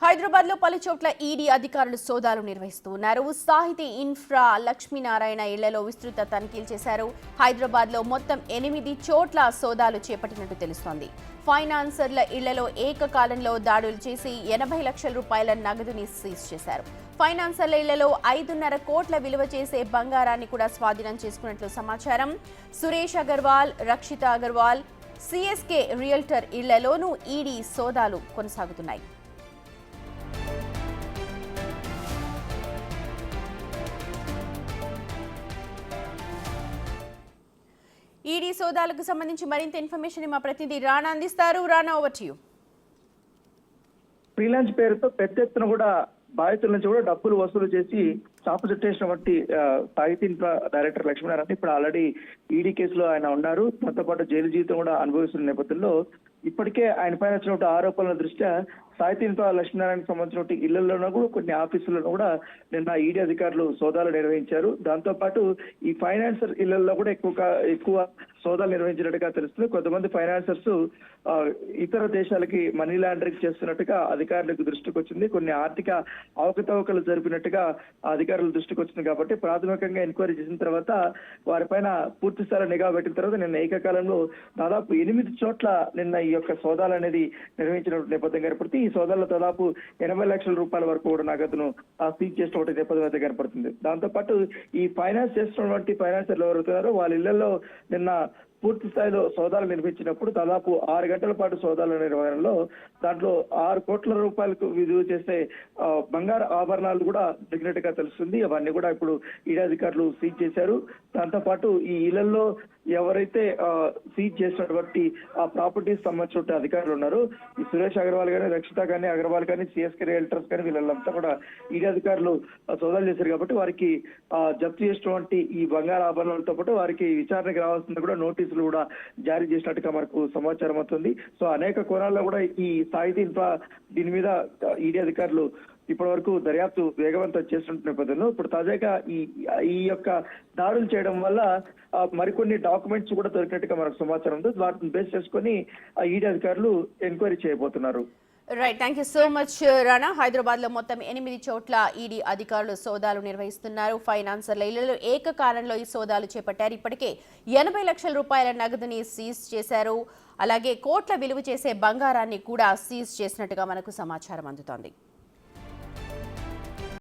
హైదరాబాద్ లో పలు చోట్ల ఈడీ అధికారులు సోదాలు నిర్వహిస్తున్నారు. సాహితీ ఇన్ఫ్రా లక్ష్మీనారాయణ ఇళ్లలో విస్తృత తనిఖీలు చేశారు. హైదరాబాద్ లో మొత్తం 8 చోట్ల సోదాలు చేపట్టినట్టు తెలుస్తోంది. ఫైనాన్సర్ల ఇళ్లలో ఏకకాలంలో దాడులు చేసి 80 లక్షల రూపాయల నగదుని సీజ్ చేశారు. ఫైనాన్సర్ల ఇళ్లలో 5.5 కోట్ల విలువ చేసే బంగారాన్ని కూడా స్వాధీనం చేసుకున్నట్లు సమాచారం. సురేష్ అగర్వాల్, రక్షిత అగర్వాల్, సిఎస్కే రియల్టర్ ఇళ్లలోనూ ఈడీ సోదాలు కొనసాగుతున్నాయి. ఈడీ సోదాలకు సంబంధించి మరింత ఇన్ఫర్మేషన్ మా ప్రతినిధి రాణా అందిస్తారు. Rana, over to you. Freelance పేరుతో పెద్ద ఎత్తున కూడా బాధితుల నుంచి కూడా డబ్బులు వసూలు చేసి చాపు చుట్టేసినటువంటి సాహితీ ఇన్ఫ్రా డైరెక్టర్ లక్ష్మీనారాయణ ఇప్పుడు ఆల్రెడీ ఈడీ కేసులో ఆయన ఉన్నారు. దాంతో పాటు జైలు జీవితం కూడా అనుభవిస్తున్న నేపథ్యంలో ఇప్పటికే ఆయన పైన వచ్చినటువంటి ఆరోపణల దృష్ట్యా సాహితీ ఇన్ఫ్రా లక్ష్మీనారాయణకు సంబంధించిన ఇళ్లలోనూ కూడా కొన్ని ఆఫీసులను కూడా నిన్న ఈడీ అధికారులు సోదాలు నిర్వహించారు. దాంతో పాటు ఈ ఫైనాన్సర్ ఇళ్లలో కూడా ఎక్కువ సోదాలు నిర్వహించినట్టుగా తెలుస్తుంది. కొంతమంది ఫైనాన్సర్స్ ఇతర దేశాలకి మనీ లాండరింగ్ చేస్తున్నట్టుగా అధికారులకు దృష్టికి వచ్చింది. కొన్ని ఆర్థిక అవకతవకలు జరిపినట్టుగా అధికారుల దృష్టికి వచ్చింది. కాబట్టి ప్రాథమికంగా ఎంక్వైరీ చేసిన తర్వాత వారిపైన పూర్తి స్థాయి నిఘా పెట్టిన తర్వాత నిన్న ఏకకాలంలో దాదాపు 8 చోట్ల నిన్న ఈ యొక్క సోదాలు అనేది నిర్వహించిన నేపథ్యం కనపడుతుంది. ఈ సోదాల్లో దాదాపు 80 లక్షల రూపాయల వరకు కూడా నగదును సీజ్ చేసినటువంటి నేపథ్యం అయితే కనపడుతుంది. దాంతో పాటు ఈ ఫైనాన్స్ చేస్తున్నటువంటి ఫైనాన్సర్లు ఎవరుతున్నారో వాళ్ళ ఇళ్లలో నిన్న పూర్తి స్థాయిలో సోదాలు నిర్వహించినప్పుడు దాదాపు 6 గంటల పాటు సోదాల నిర్వహణలో దాంట్లో 6 కోట్ల రూపాయలకు విలువ చేసే బంగారు ఆభరణాలు కూడా దొరికినట్టుగా తెలుస్తుంది. అవన్నీ కూడా ఇప్పుడు ఈడీ అధికారులు సీజ్ చేశారు. దాంతో పాటు ఈ ఇళ్లలో ఎవరైతే సీజ్ చేసినటువంటి ఆ ప్రాపర్టీస్ సంబంధించిన అధికారులు ఉన్నారు, ఈ సురేష్ అగర్వాల్ కానీ, రక్షిత కానీ, అగర్వాల్ కానీ, సిఎస్కే రియల్టర్స్ కానీ వీళ్ళంతా కూడా ఈడీ అధికారులు సోదాలు చేశారు. కాబట్టి వారికి జప్తు చేసినటువంటి ఈ బంగారు ఆభరణాలతో పాటు వారికి విచారణకు రావాల్సింది కూడా నోటీసులు కూడా జారీ చేసినట్టుగా మనకు సమాచారం అవుతుంది. సో అనేక కోణాల్లో కూడా ఈ సాహితీ ఇన్ఫ్రా దీని మీద ఈడీ అధికారులు ఇప్పటి వరకు దర్యాప్తు వేగవంతం చేస్తున్న నేపథ్యంలో ఇప్పుడు తాజాగా ఈ యొక్క దాడులు చేయడం వల్ల మరికొన్ని డాక్యుమెంట్స్ కూడా దొరికినట్టుగా మనకు సమాచారం ఉంది. వాటిని బేస్ చేసుకొని ఈడీ అధికారులు ఎంక్వైరీ చేయబోతున్నారు. Right, thank you so much Rana. Hyderabad లో మొత్తం 8 చోట్ల ఈడీ అధికారులు సోదాలు నిర్వహిస్తున్నారు. ఫైనాన్సర్ల ఇళ్లలో ఏకకాలంలో ఈ సోదాలు చేపట్టారు. ఇప్పటికే 80 లక్షల రూపాయల నగదుని సీజ్ చేశారు. అలాగే కోట్ల విలువ చేసే బంగారాన్ని కూడా సీజ్ చేసినట్టుగా మనకు సమాచారం అందుతోంది.